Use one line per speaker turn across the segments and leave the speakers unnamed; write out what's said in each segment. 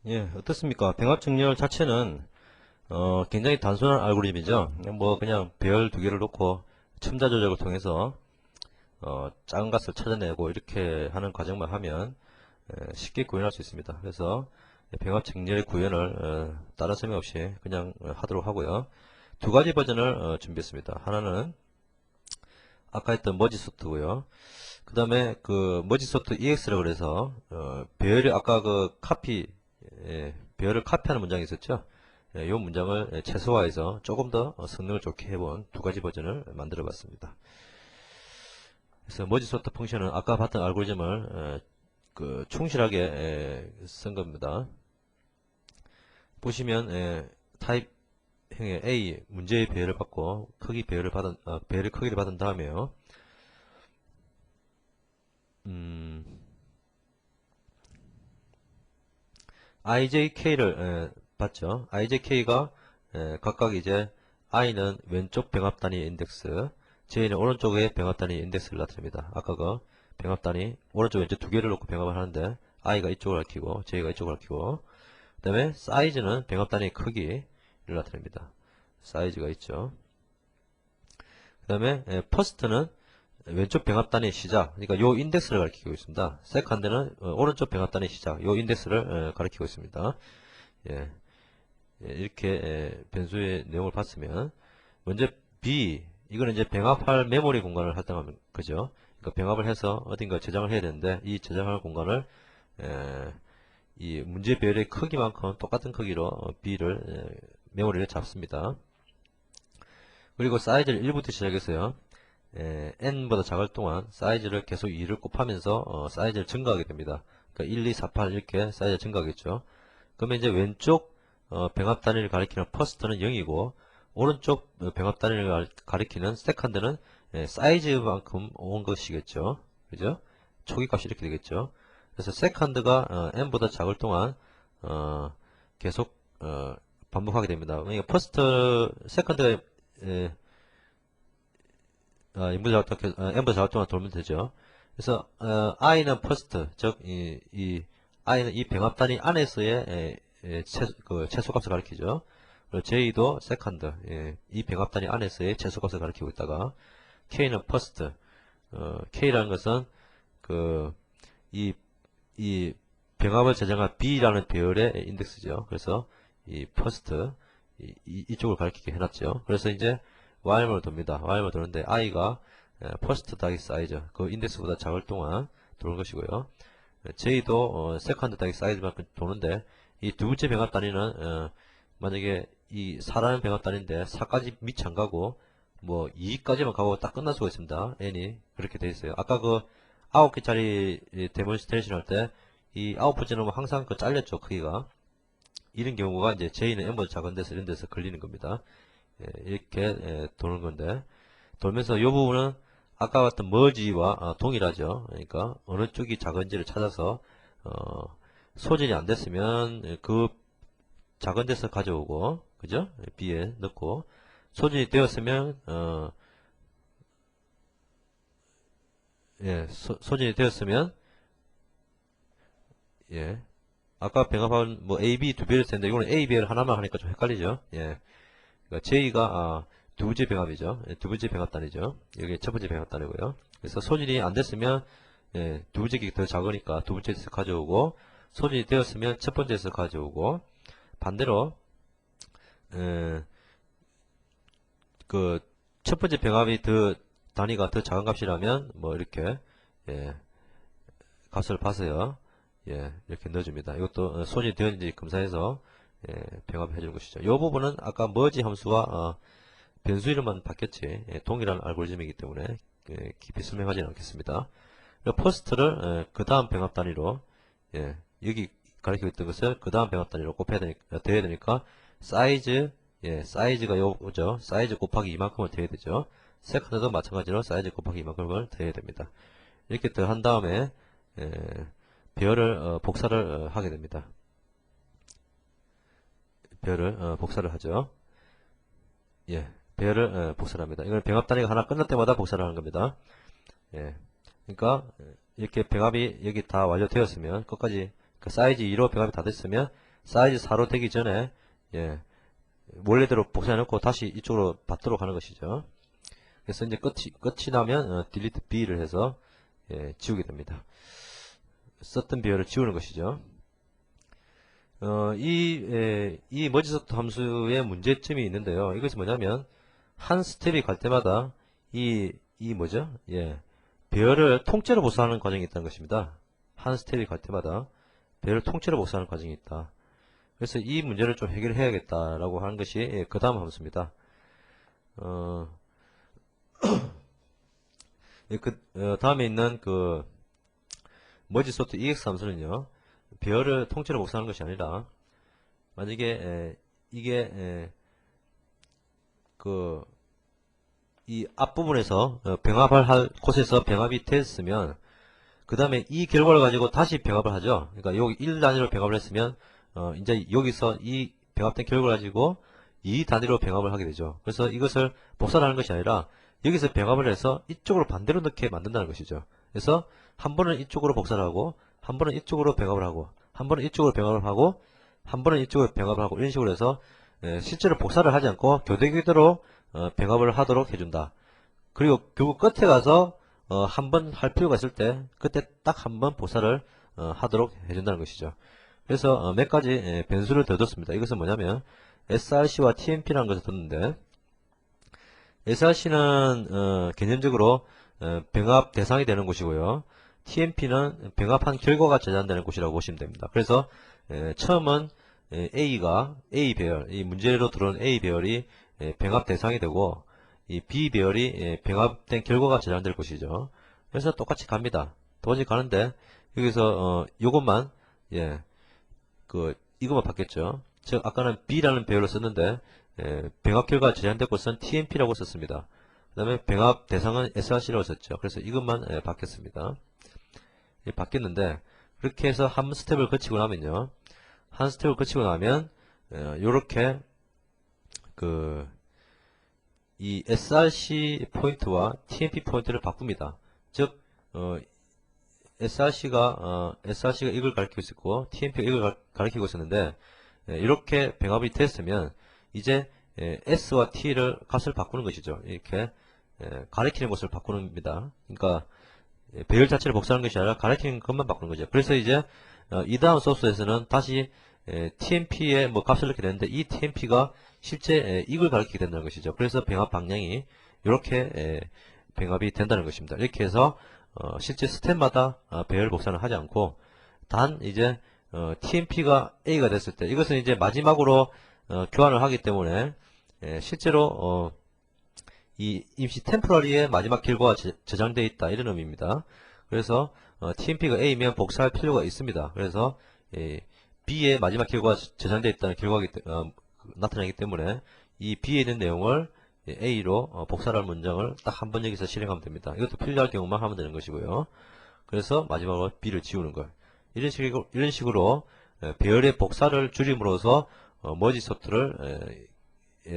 예, 어떻습니까? 병합증렬 자체는 굉장히 단순한 알고리즘이죠. 뭐 그냥 배열 두 개를 놓고 첨자 조작을 통해서 작은 값을 찾아내고 이렇게 하는 과정만 하면 쉽게 구현할 수 있습니다. 그래서 병합증렬 구현을 다른 설명 없이 그냥 하도록 하고요. 두 가지 버전을 준비했습니다. 하나는 아까 했던 머지 소트고요. 그 다음에 그 머지 소트 EX라고 그래서 배열이 아까 그 카피 배열을 카피하는 문장이 있었죠. 이 문장을 최소화해서 조금 더 성능을 좋게 해본 두 가지 버전을 만들어 봤습니다. 그래서 머지 소트 펑션은 아까 봤던 알고리즘을 그 충실하게 쓴 겁니다. 보시면 타입형의 A 문제의 배열을 받고 크기 배열을 받은 배열의 크기를 받은 다음에요. 음, IJK를 봤죠. IJK가 각각 이제 I는 왼쪽 병합 단위 인덱스, J는 오른쪽의 병합 단위 인덱스를 나타냅니다. 아까 그 병합 단위 오른쪽 왼쪽 두 개를 놓고 병합을 하는데 I가 이쪽을 가리키고 J가 이쪽을 가리키고, 그 다음에 사이즈는 병합 단위 크기를 나타냅니다. 사이즈가 있죠. 그 다음에 퍼스트는 왼쪽 병합 단위 시작, 그러니까 요 인덱스를 가리키고 있습니다. 세컨드는 오른쪽 병합 단위 시작, 요 인덱스를 가리키고 있습니다. 예. 이렇게 변수의 내용을 봤으면 먼저 B, 이거는 이제 병합할 메모리 공간을 할당하면 그죠? 그러니까 병합을 해서 어딘가 저장을 해야 되는데 이 저장할 공간을 이 문제 배열의 크기만큼 똑같은 크기로 B를 메모리를 잡습니다. 그리고 사이즈를 1부터 시작해서요. n보다 작을 동안 사이즈를 계속 2를 곱하면서 사이즈를 증가하게 됩니다. 그러니까 1, 2, 4, 8 이렇게 사이즈가 증가하겠죠. 그러면 이제 왼쪽 병합 단위를 가리키는 퍼스트는 0이고 오른쪽 병합 단위를 가리키는 세컨드는 사이즈만큼 온 것이겠죠. 그죠? 초기 값이 이렇게 되겠죠. 그래서 세컨드가 n보다 작을 동안 계속 반복하게 됩니다. 그러니까 퍼스트 세컨드가 n보다 작을 동안 돌면 되죠. 그래서 i는 퍼스트, 즉 i는 이 병합 단위 안에서의 최소값을 가리키죠. 그리고 j도 세컨드, 이 병합 단위 안에서의 최소값을 가리키고 있다가 k는 퍼스트, k라는 것은 그 이 병합을 저장한 b라는 배열의 인덱스죠. 그래서 이 퍼스트 이쪽을 가리키게 해놨죠. 그래서 이제 while을 돕니다. while을 도는데 i가 퍼스트 더하기 사이즈 그 인덱스보다 작을 동안 도는 것이고요. j도 세컨드 더하기 사이즈만큼 도는데 이 두 번째 병합 단위는 만약에 이 4라는 병합 단위인데 4까지 미치 안 가고 뭐 2까지만 가고 딱 끝날 수가 있습니다. n이 그렇게 돼 있어요. 아까 그 9개짜리 데몬스트레이션 할 때 이 아웃풋 넣으면 항상 그 잘렸죠, 크기가. 이런 경우가 이제 j는 n보다 작은 데서 이런 데서 걸리는 겁니다. 이렇게 도는 건데, 돌면서 이 부분은 아까 봤던 머지와 동일하죠. 그러니까 어느 쪽이 작은지를 찾아서 소진이 안 됐으면 그 작은 데서 가져오고, 그죠? B에 넣고, 소진이 되었으면 소진이 되었으면 예, 아까 병합한 뭐 A, B 두 배를 썼는데 이거는 A, B를 하나만 하니까 좀 헷갈리죠. 예, 그러니까 J가 두 번째 병합이죠. 두 번째 병합단이죠. 여기 첫 번째 병합단이고요. 그래서 소진이 안 됐으면 두 번째 게 더 작으니까 두 번째에서 가져오고, 소진이 되었으면 첫 번째에서 가져오고, 반대로 그 첫 번째 병합이 더 단위가 더 작은 값이라면 뭐 이렇게 예, 값을 봐서요. 이렇게 넣어줍니다. 이것도 소진이 되었는지 검사해서 병합해 주는 것이죠. 이 부분은 아까 머지 함수와 변수 이름만 바뀌었지 동일한 알고리즘이기 때문에 깊이 설명하지는 않겠습니다. 퍼스트를 그 다음 병합 단위로 여기 가리키고 있던 것을 그 다음 병합 단위로 더해야 되니까 사이즈 사이즈가 요거죠. 사이즈 곱하기 이만큼을 더해야 되죠. 세컨드도 마찬가지로 사이즈 곱하기 이만큼을 더해야 됩니다. 이렇게 더한 다음에 배열을 복사를 하게 됩니다. 배열을 복사를 하죠. 배열을 복사를 합니다. 이건 병합 단위가 하나 끝날 때마다 복사를 하는 겁니다. 그러니까 이렇게 병합이 여기 다 완료되었으면 끝까지 그 사이즈 2로 병합이 다 됐으면 사이즈 4로 되기 전에 예, 원래대로 복사해 놓고 다시 이쪽으로 받도록 하는 것이죠. 그래서 이제 끝이 나면 delete B를 해서 예, 지우게 됩니다. 썼던 비율을 지우는 것이죠. 이 머지소트 함수의 문제점이 있는데요. 이것이 뭐냐면 한 스텝이 갈 때마다 뭐죠? 예, 배열을 통째로 복사하는 과정이 있다는 것입니다. 한 스텝이 갈 때마다 배열을 통째로 복사하는 과정이 있다. 그래서 이 문제를 좀 해결해야겠다라고 하는 것이 예, 그 다음 함수입니다. 다음에 있는 그 머지소트 EX 함수는요, 배열을 통째로 복사하는 것이 아니라 만약에 이게 이 앞부분에서 병합을 할 곳에서 병합이 됐으면 그 다음에 이 결과를 가지고 다시 병합을 하죠. 그러니까 여기 1단위로 병합을 했으면 이제 여기서 이 병합된 결과를 가지고 2단위로 병합을 하게 되죠. 그래서 이것을 복사를 하는 것이 아니라 여기서 병합을 해서 이쪽으로 반대로 넣게 만든다는 것이죠. 그래서 한 번은 이쪽으로 복사를 하고 한 번은 이쪽으로 병합을 하고 한 번은 이쪽으로 병합을 하고 한 번은 이쪽으로 병합을 하고 이런 식으로 해서 실제로 복사를 하지 않고 교대교대로 병합을 하도록 해준다. 그리고 결국 끝에 가서 한 번 할 필요가 있을 때 그때 딱 한 번 복사를 하도록 해준다는 것이죠. 그래서 몇 가지 변수를 더 뒀습니다. 이것은 뭐냐면 src와 tmp라는 것을 뒀는데 src는 개념적으로 병합 대상이 되는 곳이고요. tmp는 병합한 결과가 저장되는 곳이라고 보시면 됩니다. 그래서 처음은 A가 A 배열, 이 문제로 들어온 A 배열이 병합 대상이 되고 이 B 배열이 병합된 결과가 저장될 것이죠. 그래서 똑같이 갑니다. 똑같이 가는데 여기서 요것만 이것만 바뀌었죠. 즉 아까는 B라는 배열로 썼는데 병합 결과가 저장된 곳은 TMP라고 썼습니다. 그 다음에 병합 대상은 SRC라고 썼죠. 그래서 이것만 바뀌었습니다. 바뀌었는데 그렇게 해서 한 스텝을 거치고 나면요. 한 스텝을 거치고 나면 요렇게 이 src 포인트와 tmp 포인트를 바꿉니다. 즉 src가 이걸 가리키고 있었고 tmp가 이걸 가리키고 있었는데 이렇게 병합이 됐으면 이제 s와 t를 값을 바꾸는 것이죠. 이렇게 가리키는 것을 바꾸는 겁니다. 그러니까 배열 자체를 복사하는 것이 아니라 가리키는 것만 바꾸는 거죠. 그래서 이제 이 다음 소스에서는 다시 tmp의 뭐 값을 넣게 되는데 이 tmp가 실제 이걸 가리키게 된다는 것이죠. 그래서 병합 방향이 이렇게 병합이 된다는 것입니다. 이렇게 해서 실제 스텝마다 배열 복사는 하지 않고 단 이제 tmp가 a가 됐을 때 이것은 이제 마지막으로 교환을 하기 때문에 실제로 이 임시 템포러리의 마지막 결과가 저장되어 있다 이런 의미입니다. 그래서 tmp가 a면 복사할 필요가 있습니다. 그래서 b의 마지막 결과가 저장되어 있다는 결과가 나타나기 때문에 이 b에 있는 내용을 a로 복사를 할 문장을 딱 한 번 여기서 실행하면 됩니다. 이것도 필요할 경우만 하면 되는 것이고요. 그래서 마지막으로 b를 지우는 것. 이런 식으로 배열의 복사를 줄임으로써 머지소트를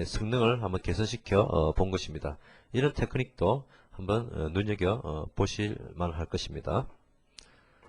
성능을 한번 개선시켜 본 것입니다. 이런 테크닉도 한번 눈여겨 보실 만할 것입니다.